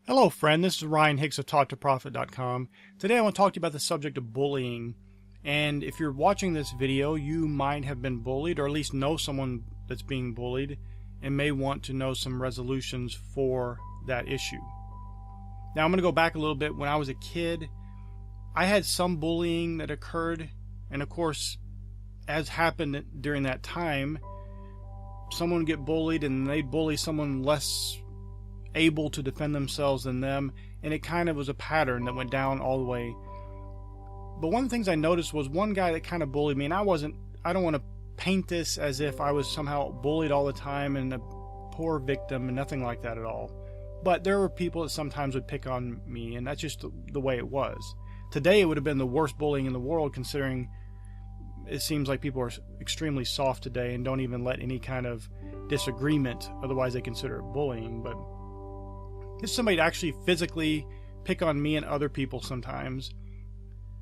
Hello friend, this is Ryan Hicks of TaughtToProfit.com. Today I want to talk to you about the subject of bullying. And if you're watching this video, you might have been bullied, or at least know someone that's being bullied, and may want to know some resolutions for that issue. Now I'm going to go back a little bit. When I was a kid, I had some bullying that occurred, and of course, as happened during that time, someone would get bullied and they'd bully someone less able to defend themselves than them, and it kind of was a pattern that went down all the way. But one of the things I noticed was one guy that kind of bullied me, and I don't want to paint this as if I was somehow bullied all the time and a poor victim and nothing like that at all. But there were people that sometimes would pick on me, and that's just the way it was. Today it would have been the worst bullying in the world, considering it seems like people are extremely soft today and don't even let any kind of disagreement, otherwise they consider it bullying. But if somebody actually physically pick on me and other people sometimes.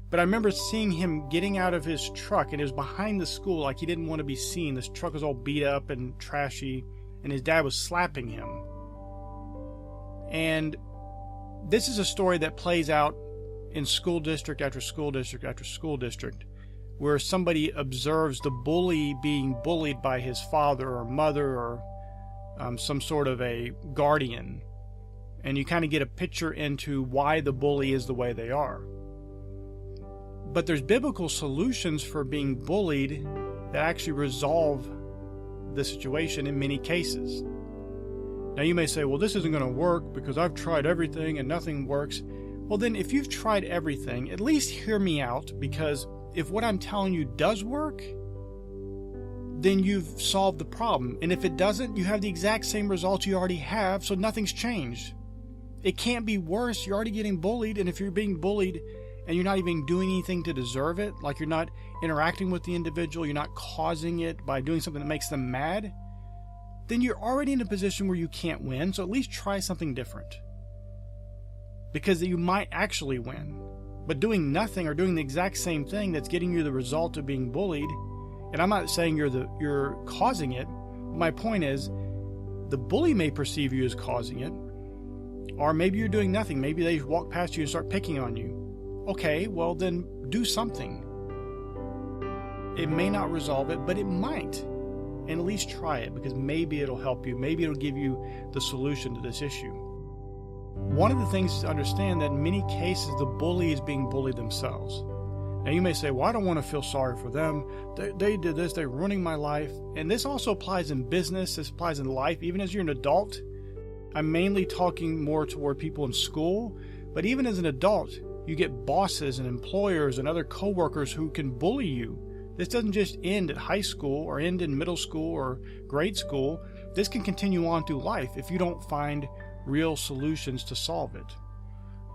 But I remember seeing him getting out of his truck, and it was behind the school, like he didn't want to be seen. This truck was all beat up and trashy, and his dad was slapping him. And this is a story that plays out in school district after school district after school district, where somebody observes the bully being bullied by his father or mother or some sort of a guardian. And you kind of get a picture into why the bully is the way they are. But there's biblical solutions for being bullied that actually resolve the situation in many cases. Now you may say, well, this isn't going to work because I've tried everything and nothing works. Well then, if you've tried everything, at least hear me out, because if what I'm telling you does work, then you've solved the problem. And if it doesn't, you have the exact same results you already have, so nothing's changed. It can't be worse. You're already getting bullied, and if you're being bullied and you're not even doing anything to deserve it, like you're not interacting with the individual, you're not causing it by doing something that makes them mad, then you're already in a position where you can't win, so at least try something different. Because you might actually win. But doing nothing or doing the exact same thing that's getting you the result of being bullied, and I'm not saying you're causing it, my point is, the bully may perceive you as causing it, or maybe you're doing nothing. Maybe they walk past you and start picking on you. Okay, well then do something. It may not resolve it, but it might. And at least try it, because maybe it'll help you. Maybe it'll give you the solution to this issue. One of the things to understand that in many cases the bully is being bullied themselves. Now you may say, well, I don't want to feel sorry for them. They did this, they're ruining my life. And this also applies in business, this applies in life, even as you're an adult. I'm mainly talking more toward people in school, but even as an adult, you get bosses and employers and other coworkers who can bully you. This doesn't just end at high school or end in middle school or grade school. This can continue on through life if you don't find real solutions to solve it.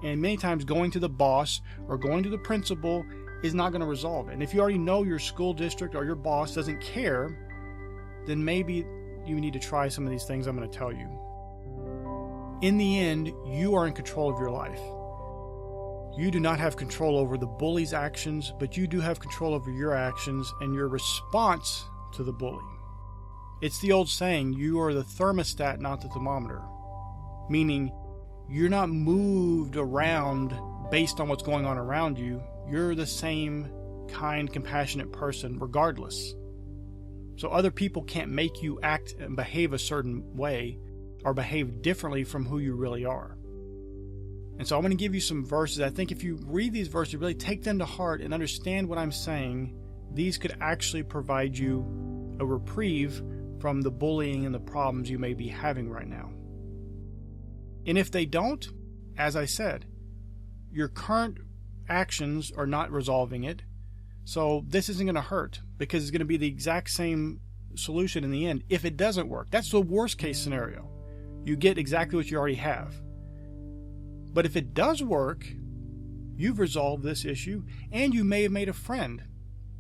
And many times going to the boss or going to the principal is not going to resolve it. And if you already know your school district or your boss doesn't care, then maybe you need to try some of these things I'm going to tell you. In the end, you are in control of your life. You do not have control over the bully's actions, but you do have control over your actions and your response to the bully. It's the old saying, you are the thermostat, not the thermometer. Meaning, you're not moved around based on what's going on around you. You're the same kind, compassionate person regardless. So other people can't make you act and behave a certain way or behave differently from who you really are. And so I'm going to give you some verses. I think if you read these verses, really take them to heart and understand what I'm saying, these could actually provide you a reprieve from the bullying and the problems you may be having right now. And if they don't, as I said, your current actions are not resolving it. So this isn't going to hurt, because it's going to be the exact same solution in the end if it doesn't work. That's the worst case scenario. You get exactly what you already have. But if it does work, you've resolved this issue, and you may have made a friend.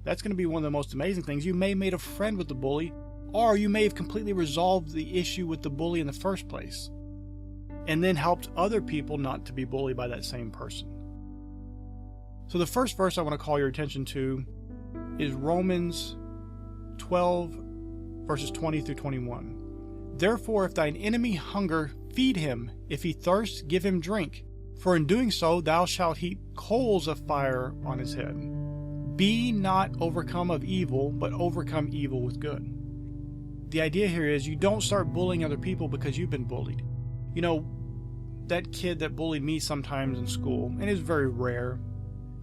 That's going to be one of the most amazing things. You may have made a friend with the bully, or you may have completely resolved the issue with the bully in the first place, and then helped other people not to be bullied by that same person. So the first verse I want to call your attention to is Romans 12, verses 20 through 21. Therefore, if thine enemy hunger, feed him. If he thirsts, give him drink. For in doing so, thou shalt heap coals of fire on his head. Be not overcome of evil, but overcome evil with good. The idea here is you don't start bullying other people because you've been bullied. You know, that kid that bullied me sometimes in school, and it's very rare.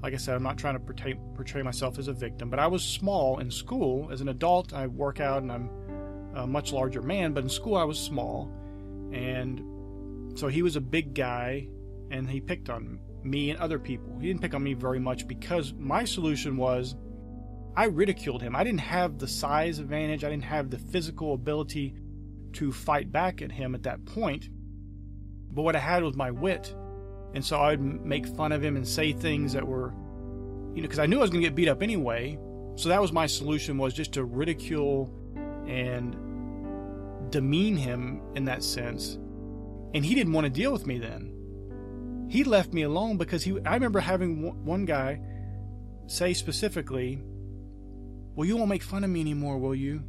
Like I said, I'm not trying to portray myself as a victim, but I was small in school. As an adult, I work out and I'm a much larger man, but in school I was small. And so he was a big guy, and he picked on me and other people. He didn't pick on me very much because my solution was I ridiculed him. I didn't have the size advantage. I didn't have the physical ability to fight back at him at that point. But what I had was my wit. And so I would make fun of him and say things that were, because I knew I was going to get beat up anyway. So that was my solution, was just to ridicule and demean him in that sense. And he didn't want to deal with me then. He left me alone because I remember having one guy say specifically, well, you won't make fun of me anymore, will you?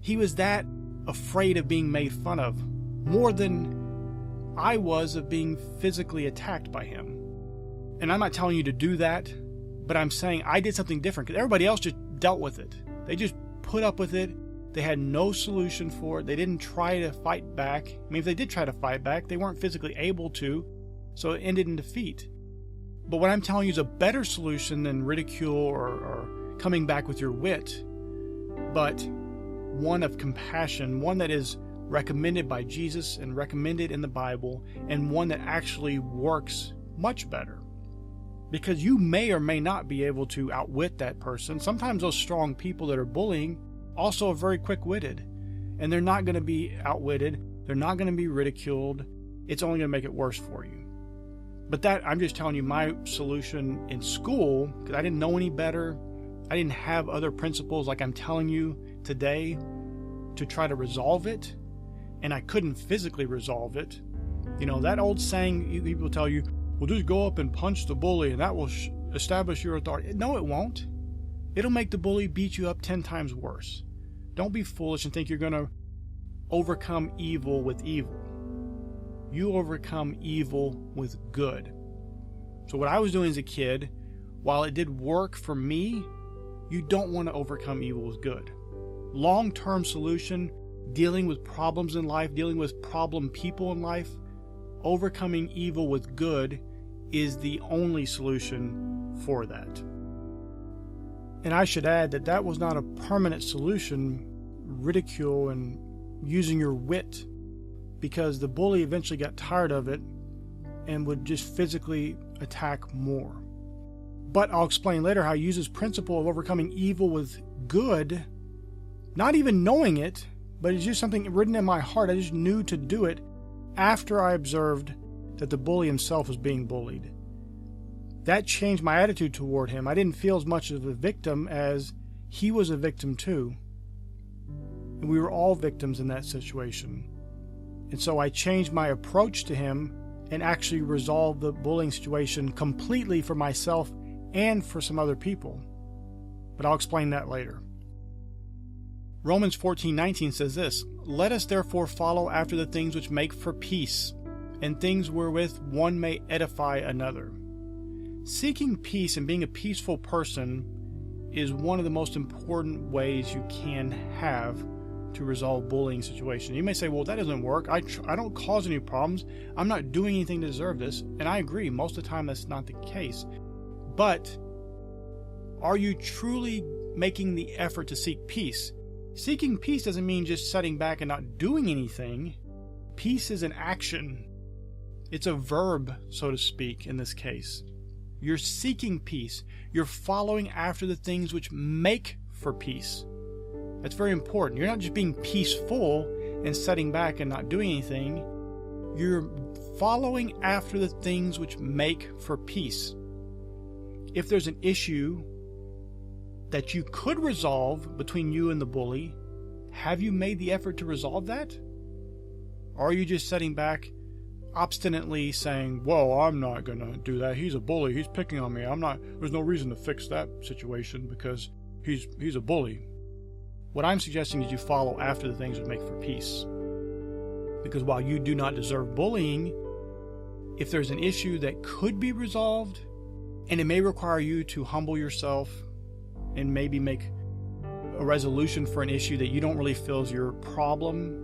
He was that afraid of being made fun of, more than I was of being physically attacked by him. And I'm not telling you to do that, but I'm saying I did something different because everybody else just dealt with it. They just put up with it. They had no solution for it. They didn't try to fight back. I mean, if they did try to fight back, they weren't physically able to, so it ended in defeat. But what I'm telling you is a better solution than ridicule or coming back with your wit, but one of compassion, one that is recommended by Jesus and recommended in the Bible, and one that actually works much better. Because you may or may not be able to outwit that person. Sometimes those strong people that are bullying also are very quick-witted, and they're not going to be outwitted. They're not going to be ridiculed. It's only going to make it worse for you. But I'm just telling you my solution in school, because I didn't know any better. I didn't have other principles like I'm telling you today to try to resolve it, and I couldn't physically resolve it. That old saying, people tell you, well, just go up and punch the bully and that will establish your authority. No, it won't. It'll make the bully beat you up 10 times worse. Don't be foolish and think you're going to overcome evil with evil. You overcome evil with good. So what I was doing as a kid, while it did work for me, you don't want to overcome evil with good. Long-term solution, dealing with problems in life, dealing with problem people in life, overcoming evil with good is the only solution for that. And I should add that was not a permanent solution, ridicule and using your wit, because the bully eventually got tired of it and would just physically attack more. But I'll explain later how I use this principle of overcoming evil with good, not even knowing it, but it's just something written in my heart. I just knew to do it after I observed that the bully himself was being bullied. That changed my attitude toward him. I didn't feel as much of a victim as he was a victim too. And we were all victims in that situation. And so I changed my approach to him and actually resolved the bullying situation completely for myself and for some other people. But I'll explain that later. Romans 14:19 says this, "Let us therefore follow after the things which make for peace, and things wherewith one may edify another." Seeking peace and being a peaceful person is one of the most important ways you can have to resolve bullying situations. You may say, well, that doesn't work. I don't cause any problems. I'm not doing anything to deserve this. And I agree. Most of the time, that's not the case. But are you truly making the effort to seek peace? Seeking peace doesn't mean just sitting back and not doing anything. Peace is an action. It's a verb, so to speak, in this case. You're seeking peace. You're following after the things which make for peace. That's very important. You're not just being peaceful and sitting back and not doing anything. You're following after the things which make for peace. If there's an issue that you could resolve between you and the bully, have you made the effort to resolve that? Or are you just sitting back obstinately saying, well, I'm not going to do that. He's a bully. He's picking on me. There's no reason to fix that situation because he's a bully. What I'm suggesting is you follow after the things that make for peace. Because while you do not deserve bullying, if there's an issue that could be resolved, and it may require you to humble yourself and maybe make a resolution for an issue that you don't really feel is your problem,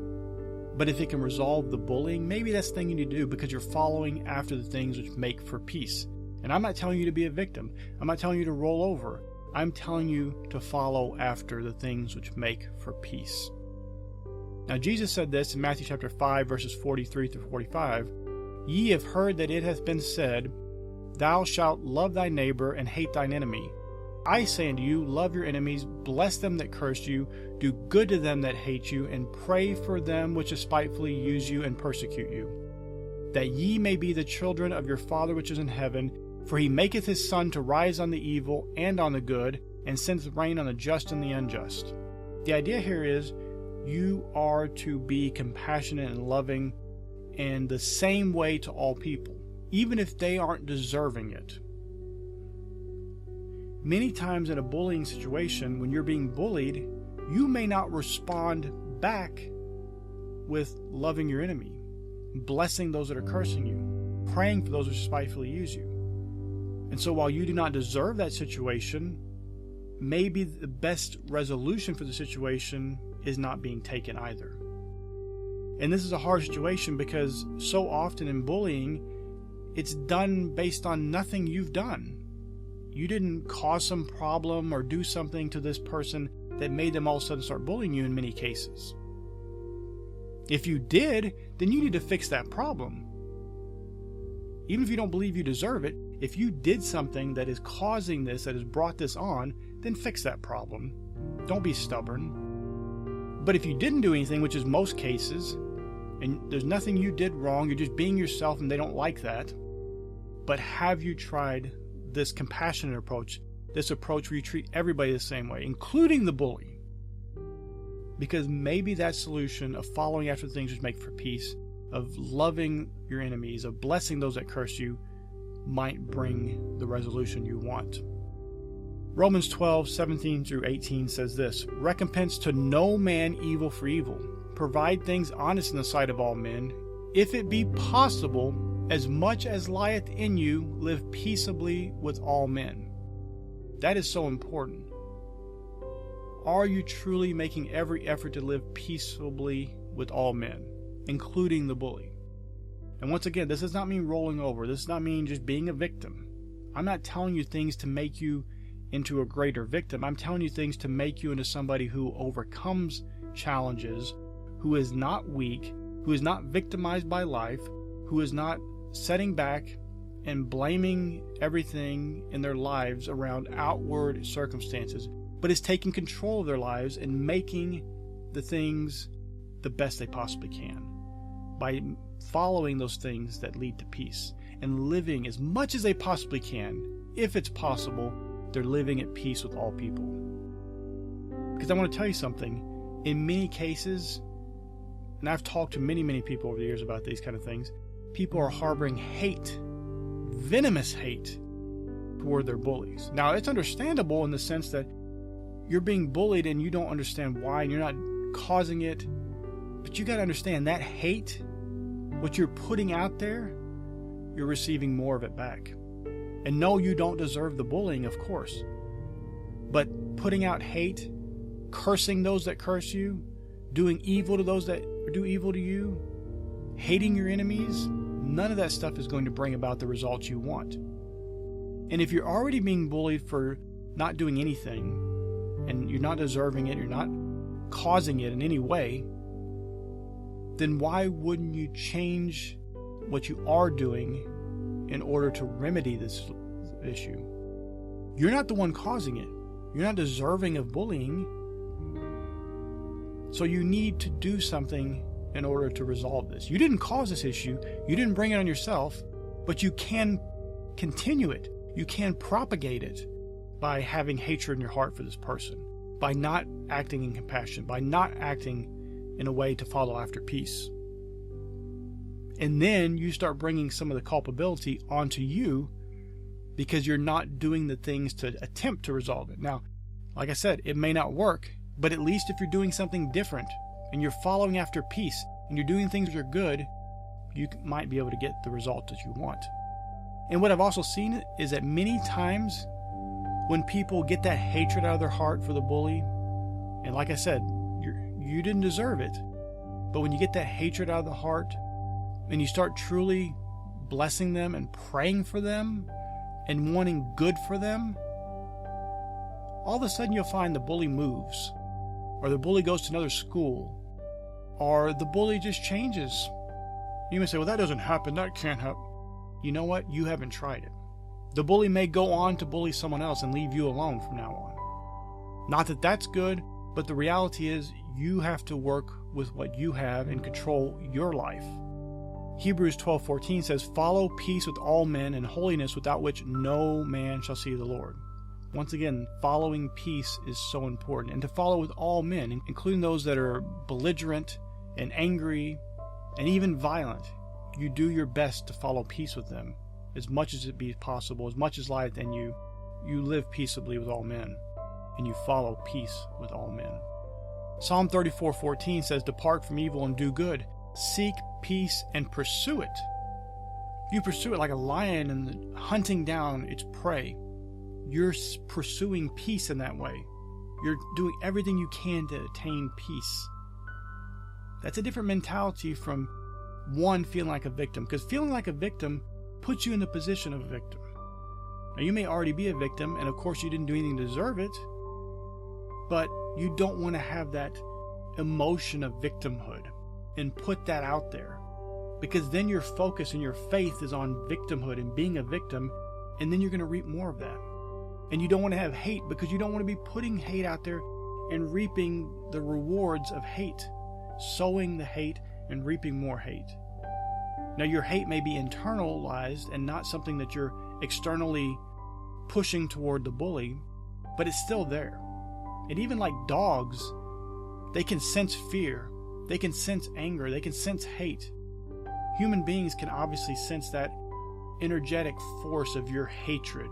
but if it can resolve the bullying, maybe that's the thing you need to do, because you're following after the things which make for peace. And I'm not telling you to be a victim. I'm not telling you to roll over. I'm telling you to follow after the things which make for peace. Now, Jesus said this in Matthew chapter 5, verses 43 through 45. Ye have heard that it hath been said, Thou shalt love thy neighbor and hate thine enemy. I say unto you, love your enemies, bless them that curse you, do good to them that hate you, and pray for them which despitefully use you and persecute you, that ye may be the children of your Father which is in heaven. For he maketh his sun to rise on the evil and on the good, and sendeth rain on the just and the unjust. The idea here is you are to be compassionate and loving in the same way to all people, even if they aren't deserving it. Many times in a bullying situation, when you're being bullied, you may not respond back with loving your enemy, blessing those that are cursing you, praying for those who spitefully use you. And so while you do not deserve that situation, maybe the best resolution for the situation is not being taken either. And this is a hard situation because so often in bullying, it's done based on nothing you've done. You didn't cause some problem or do something to this person that made them all of a sudden start bullying you in many cases. If you did, then you need to fix that problem. Even if you don't believe you deserve it, if you did something that is causing this, that has brought this on, then fix that problem. Don't be stubborn. But if you didn't do anything, which is most cases, and there's nothing you did wrong, you're just being yourself and they don't like that, but have you tried this compassionate approach, this approach where you treat everybody the same way, including the bully? Because maybe that solution of following after the things which make for peace, of loving your enemies, of blessing those that curse you, might bring the resolution you want. Romans 12:17 through 18 says this, Recompense to no man evil for evil. Provide things honest in the sight of all men. If it be possible, as much as lieth in you, live peaceably with all men. That is so important. Are you truly making every effort to live peaceably with all men, including the bully? And once again, this does not mean rolling over. This does not mean just being a victim. I'm not telling you things to make you into a greater victim. I'm telling you things to make you into somebody who overcomes challenges, who is not weak, who is not victimized by life, who is not setting back and blaming everything in their lives around outward circumstances, but is taking control of their lives and making the things the best they possibly can by following those things that lead to peace and living as much as they possibly can. If it's possible, they're living at peace with all people. Because I want to tell you something, in many cases, and I've talked to many people over the years about these kind of things, people are harboring hate, venomous hate toward their bullies. Now, it's understandable in the sense that you're being bullied and you don't understand why and you're not causing it, but you got to understand that hate, what you're putting out there, you're receiving more of it back. And no, you don't deserve the bullying, of course. But putting out hate, cursing those that curse you, doing evil to those that do evil to you, hating your enemies, none of that stuff is going to bring about the results you want. And if you're already being bullied for not doing anything, and you're not deserving it, you're not causing it in any way, then why wouldn't you change what you are doing in order to remedy this issue? You're not the one causing it. You're not deserving of bullying. So you need to do something in order to resolve this. You didn't cause this issue. You didn't bring it on yourself, but you can continue it. You can propagate it by having hatred in your heart for this person, by not acting in compassion, by not acting in a way to follow after peace. And then you start bringing some of the culpability onto you because you're not doing the things to attempt to resolve it. Now, like I said, it may not work, but at least if you're doing something different and you're following after peace, and you're doing things that are good, you might be able to get the result that you want. And what I've also seen is that many times when people get that hatred out of their heart for the bully, and like I said, you didn't deserve it, but when you get that hatred out of the heart and you start truly blessing them and praying for them and wanting good for them, all of a sudden you'll find the bully moves, or the bully goes to another school, or the bully just changes. You may say, well, that doesn't happen, that can't happen. You know what? You haven't tried it. The bully may go on to bully someone else and leave you alone from now on. Not that that's good, but the reality is you have to work with what you have and control your life. Hebrews 12:14 says, follow peace with all men and holiness, without which no man shall see the Lord. Once again, following peace is so important, and to follow with all men, including those that are belligerent and angry and even violent. You do your best to follow peace with them as much as it be possible, as much as lieth in you. You live peaceably with all men, and you follow peace with all men. Psalm 34:14 says, depart from evil and do good. Seek peace and pursue it. You pursue it like a lion and hunting down its prey. You're pursuing peace in that way. You're doing everything you can to attain peace. That's a different mentality from one feeling like a victim, because feeling like a victim puts you in the position of a victim. Now, you may already be a victim, and of course you didn't do anything to deserve it, but you don't want to have that emotion of victimhood and put that out there, because then your focus and your faith is on victimhood and being a victim, and then you're going to reap more of that. And you don't want to have hate, because you don't want to be putting hate out there and reaping the rewards of hate, sowing the hate and reaping more hate. Now, your hate may be internalized and not something that you're externally pushing toward the bully, but it's still there. And even like dogs, they can sense fear, they can sense anger, they can sense hate. Human beings can obviously sense that energetic force of your hatred,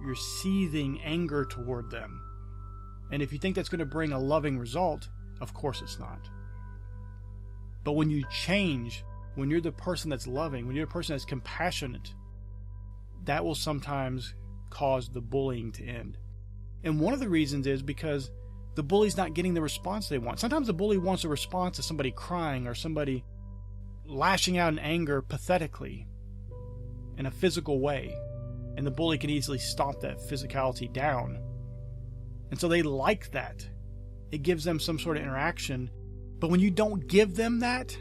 your seething anger toward them. And if you think that's going to bring a loving result, of course it's not. But when you change, when you're the person that's loving, when you're the person that's compassionate, that will sometimes cause the bullying to end. And one of the reasons is because the bully's not getting the response they want. Sometimes the bully wants a response to somebody crying or somebody lashing out in anger pathetically in a physical way. And the bully can easily stomp that physicality down. And so they like that. It gives them some sort of interaction. But when you don't give them that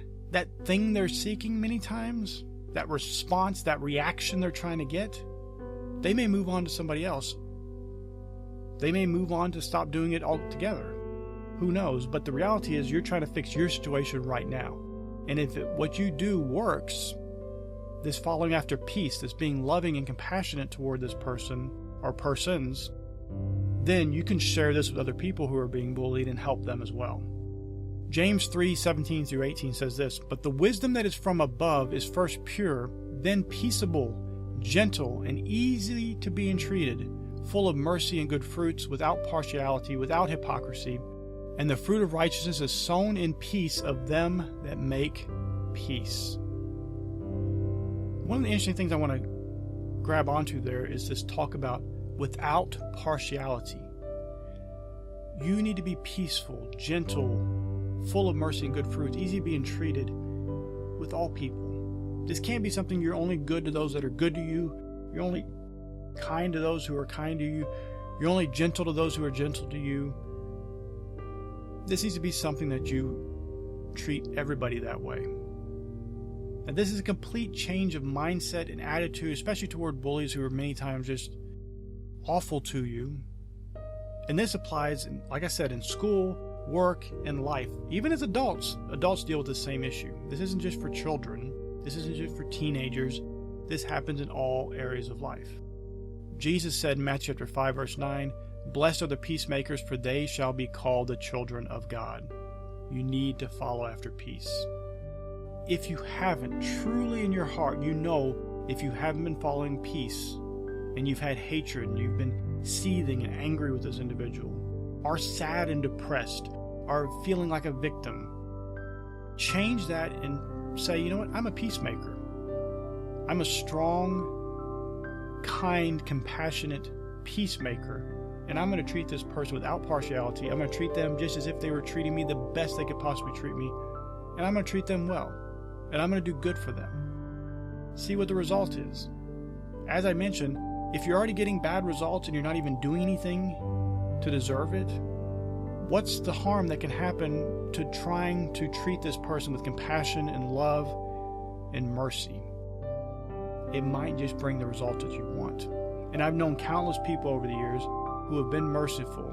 thing they're seeking many times, that response, that reaction they're trying to get, they may move on to somebody else. They may move on to stop doing it altogether. Who knows? But the reality is you're trying to fix your situation right now. And if what you do works, this following after peace, this being loving and compassionate toward this person or persons, then you can share this with other people who are being bullied and help them as well. James 3:17 through 18 says this, but the wisdom that is from above is first pure, then peaceable, gentle, and easy to be entreated, full of mercy and good fruits, without partiality, without hypocrisy. And the fruit of righteousness is sown in peace of them that make peace. One of the interesting things I want to grab onto there is this talk about without partiality. You need to be peaceful, gentle, full of mercy and good fruits, easy to be entreated with all people. This can't be something you're only good to those that are good to you. You're only kind to those who are kind to you. You're only gentle to those who are gentle to you. This needs to be something that you treat everybody that way. And this is a complete change of mindset and attitude, especially toward bullies who are many times just awful to you. And this applies, like I said, in school, work, and life. Even as adults deal with the same issue. This isn't just for children. This isn't just for teenagers. This happens in all areas of life. Jesus said in Matthew chapter 5, verse 9, blessed are the peacemakers, for they shall be called the children of God. You need to follow after peace. If you haven't, truly in your heart, you know if you haven't been following peace, and you've had hatred, and you've been seething and angry with this individual, are sad and depressed, are feeling like a victim, change that and say, you know what, I'm a peacemaker. I'm a strong, kind, compassionate peacemaker. And I'm going to treat this person without partiality. I'm going to treat them just as if they were treating me the best they could possibly treat me. And I'm going to treat them well. And I'm going to do good for them. See what the result is. As I mentioned, if you're already getting bad results and you're not even doing anything to deserve it, what's the harm that can happen to trying to treat this person with compassion and love and mercy? It might just bring the results that you want. And I've known countless people over the years who have been merciful.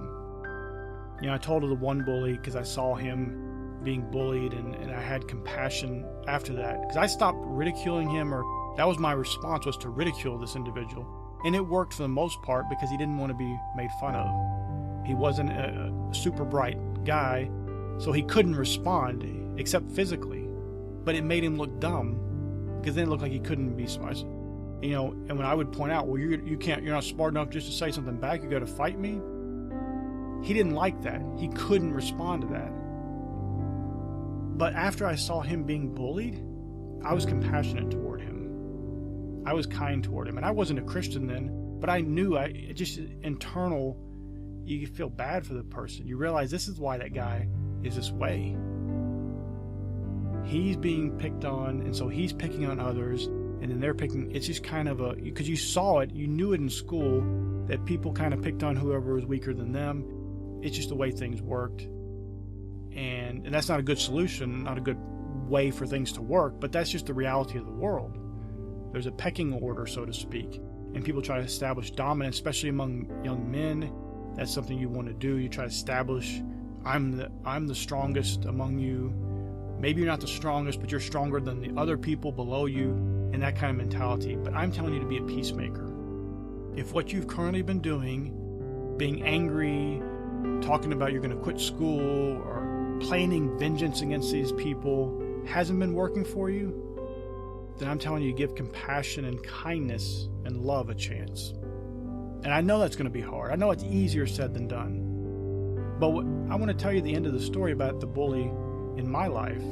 You know, I told of the one bully because I saw him being bullied, and I had compassion after that. Because I stopped ridiculing him, or that was my response, was to ridicule this individual. And it worked for the most part because he didn't want to be made fun of. He wasn't a super bright guy, so he couldn't respond except physically. But it made him look dumb because then it looked like he couldn't be smart. You know, and when I would point out, well, you're not smart enough just to say something back, you got to fight me. He didn't like that. He couldn't respond to that. But after I saw him being bullied, I was compassionate toward him. I was kind toward him. And I wasn't a Christian then, but I knew, just internal, you feel bad for the person. You realize this is why that guy is this way. He's being picked on, and so he's picking on others. And then they're picking, it's just kind of because you saw it, you knew it in school, that people kind of picked on whoever was weaker than them. It's just the way things worked. And that's not a good solution, not a good way for things to work, but that's just the reality of the world. There's a pecking order, so to speak. And people try to establish dominance, especially among young men. That's something you want to do. You try to establish, I'm the strongest among you. Maybe you're not the strongest, but you're stronger than the other people below you. And that kind of mentality. But I'm telling you to be a peacemaker. If what you've currently been doing, being angry, talking about you're going to quit school, or planning vengeance against these people, hasn't been working for you, then I'm telling you to give compassion and kindness and love a chance. And I know that's going to be hard. I know it's easier said than done. But I want to tell you the end of the story about the bully in my life.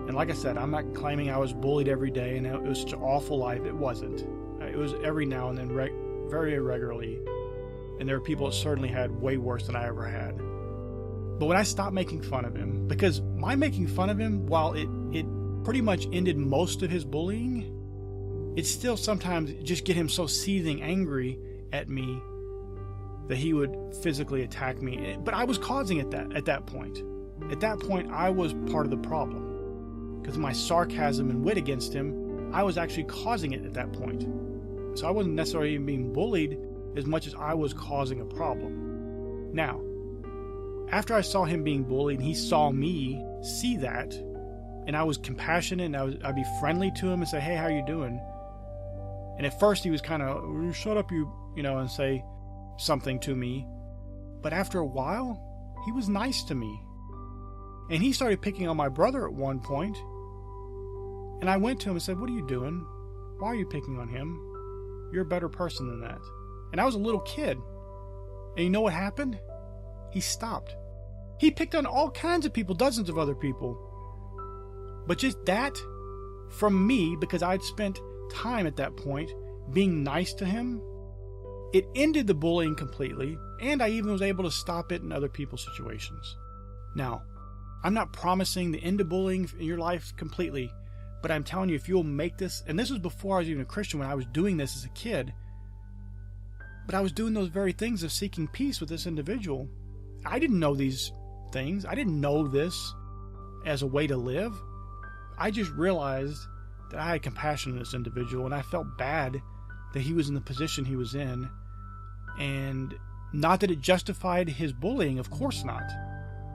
And like I said, I'm not claiming I was bullied every day and it was such an awful life. It wasn't. It was every now and then, very irregularly. And there were people that certainly had way worse than I ever had. But when I stopped making fun of him, because my making fun of him, while it pretty much ended most of his bullying, it still sometimes just get him so seething angry at me that he would physically attack me. But I was causing it at that point. At that point, I was part of the problem. Because of my sarcasm and wit against him, I was actually causing it at that point. So I wasn't necessarily even being bullied as much as I was causing a problem. Now, after I saw him being bullied and he saw me see that, and I was compassionate and I'd be friendly to him and say, hey, how you doing? And at first he was kind of, shut up, you know, and say something to me. But after a while, he was nice to me. And he started picking on my brother at one point. And I went to him and said, what are you doing? Why are you picking on him? You're a better person than that. And I was a little kid. And you know what happened? He stopped. He picked on all kinds of people, dozens of other people. But just that, from me, because I'd spent time at that point being nice to him, it ended the bullying completely, and I even was able to stop it in other people's situations. Now, I'm not promising the end of bullying in your life completely, but I'm telling you, if you'll make this, and this was before I was even a Christian, when I was doing this as a kid, but I was doing those very things of seeking peace with this individual. I didn't know these things. I didn't know this as a way to live. I just realized that I had compassion on this individual, and I felt bad that he was in the position he was in. And not that it justified his bullying, of course not.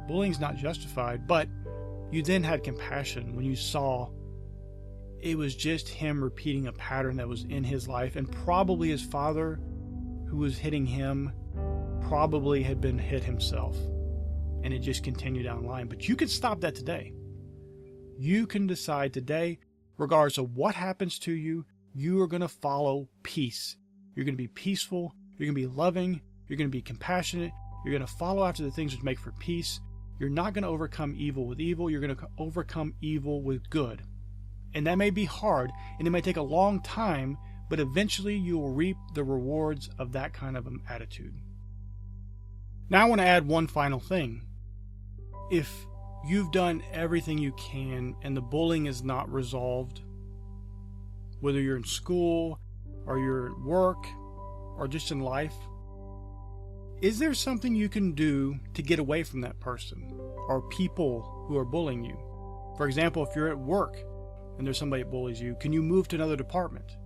Bullying's not justified, but you then had compassion when you saw it was just him repeating a pattern that was in his life, and probably his father, who was hitting him, probably had been hit himself, and it just continued down the line. But you can stop that today. You can decide today, regardless of what happens to you, you are going to follow peace. You're going to be peaceful. You're going to be loving. You're going to be compassionate. You're going to follow after the things which make for peace. You're not going to overcome evil with evil. You're going to overcome evil with good. And that may be hard, and it may take a long time, but eventually you will reap the rewards of that kind of an attitude. Now I want to add one final thing. If you've done everything you can and the bullying is not resolved, whether you're in school or you're at work or just in life, is there something you can do to get away from that person or people who are bullying you? For example, if you're at work and there's somebody that bullies you, can you move to another department?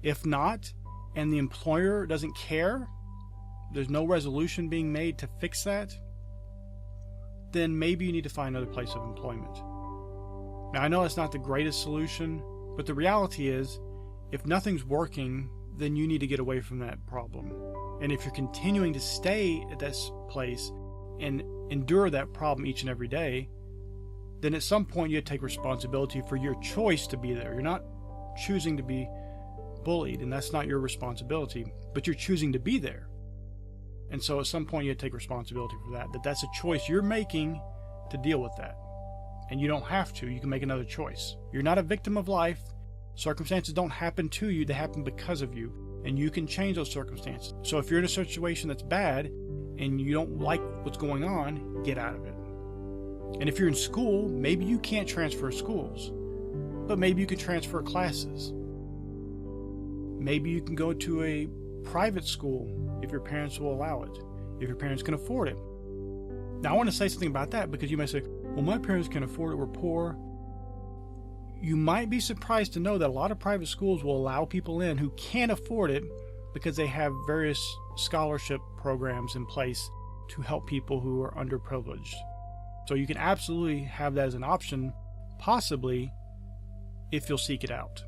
If not, and the employer doesn't care, there's no resolution being made to fix that, then maybe you need to find another place of employment. Now, I know it's not the greatest solution, but the reality is, if nothing's working, then you need to get away from that problem. And if you're continuing to stay at this place and endure that problem each and every day, then at some point you take responsibility for your choice to be there. You're not choosing to be bullied, and that's not your responsibility, but you're choosing to be there. And so at some point you take responsibility for that. That's a choice you're making to deal with that. And you don't have to. You can make another choice. You're not a victim of life. Circumstances don't happen to you. They happen because of you. And you can change those circumstances. So if you're in a situation that's bad and you don't like what's going on, get out of it. And if you're in school, maybe you can't transfer schools, but maybe you can transfer classes. Maybe you can go to a private school if your parents will allow it, if your parents can afford it. Now, I want to say something about that because you may say, well, my parents can afford it, we're poor. You might be surprised to know that a lot of private schools will allow people in who can't afford it because they have various scholarship programs in place to help people who are underprivileged. So you can absolutely have that as an option, possibly, if you'll seek it out.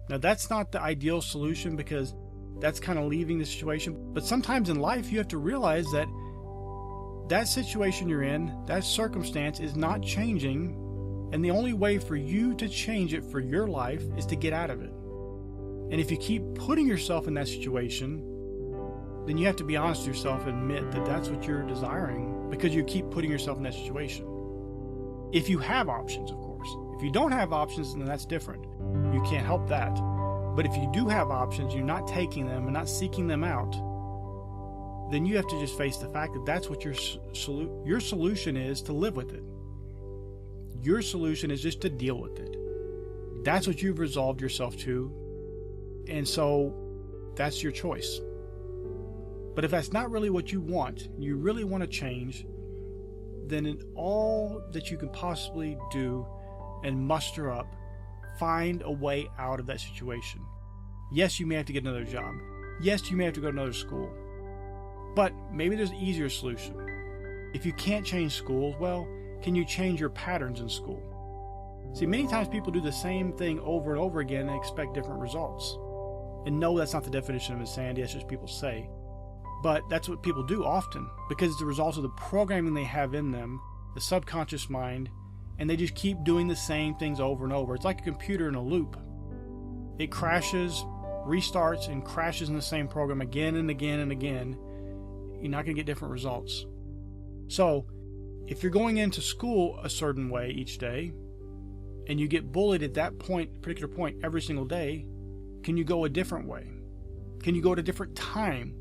Now, that's not the ideal solution because that's kind of leaving the situation. But sometimes in life, you have to realize that that situation you're in, that circumstance is not changing. And the only way for you to change it for your life is to get out of it. And if you keep putting yourself in that situation, then you have to be honest with yourself and admit that that's what you're desiring because you keep putting yourself in that situation. If you have options, of course. If you don't have options, then that's different. You can't help that. But if you do have options, you're not taking them and not seeking them out, then you have to just face the fact that that's what your solution is, to live with it. Your solution is just to deal with it. That's what you've resolved yourself to. And so that's your choice. But if that's not really what you want, you really want to change, then in all that you can possibly do and muster up, find a way out of that situation. Yes, you may have to get another job. Yes, you may have to go to another school. But maybe there's an easier solution. If you can't change schools, well, can you change your patterns in school? See, many times people do the same thing over and over again and expect different results. And no, that's not the definition of insanity, that's just people say. But that's what people do often, because it's the result of the programming they have in them, the subconscious mind, and they just keep doing the same things over and over. It's like a computer in a loop. It crashes, restarts, and crashes in the same program again and again and again. You're not going to get different results. So, if you're going into school a certain way each day, and you get bullied at that particular point every single day, can you go a different way? Can you go at a different time?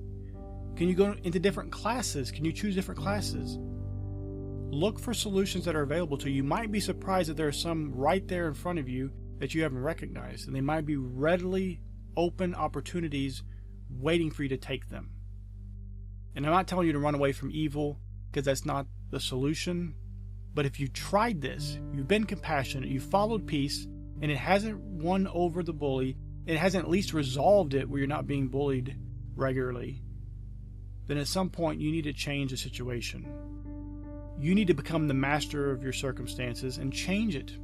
Can you go into different classes? Can you choose different classes? Look for solutions that are available to you. You might be surprised that there are some right there in front of you that you haven't recognized, and they might be readily open opportunities waiting for you to take them. And I'm not telling you to run away from evil, because that's not the solution. But if you tried this, you've been compassionate, you've followed peace, and it hasn't won over the bully, it hasn't at least resolved it where you're not being bullied regularly, then at some point you need to change the situation. You need to become the master of your circumstances and change it.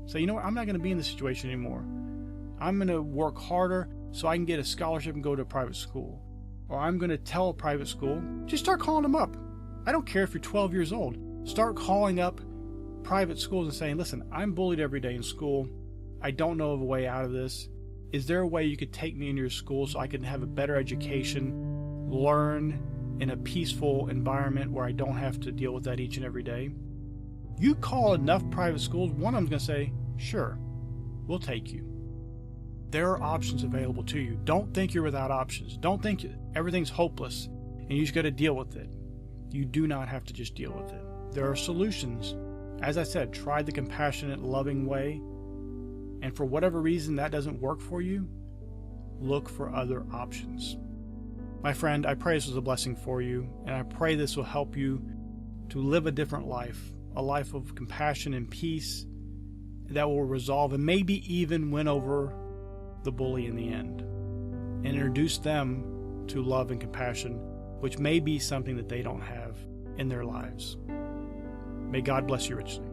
Say, you know what, I'm not going to be in this situation anymore. I'm going to work harder so I can get a scholarship and go to a private school. Or I'm going to tell a private school, just start calling them up. I don't care if you're 12 years old. Start calling up private schools and saying, listen, I'm bullied every day in school. I don't know of a way out of this. Is there a way you could take me into your school so I can have a better education, learn, in a peaceful environment where I don't have to deal with that each and every day. You call enough private schools, one of them's going to say, sure, we'll take you. There are options available to you. Don't think you're without options. Don't think everything's hopeless and you just got to deal with it. You do not have to just deal with it. There are solutions. As I said, try the compassionate, loving way. And for whatever reason that doesn't work for you, look for other options. My friend, I pray this was a blessing for you, and I pray this will help you to live a different life, a life of compassion and peace that will resolve and maybe even win over the bully in the end and introduce them to love and compassion, which may be something that they don't have in their lives. May God bless you richly.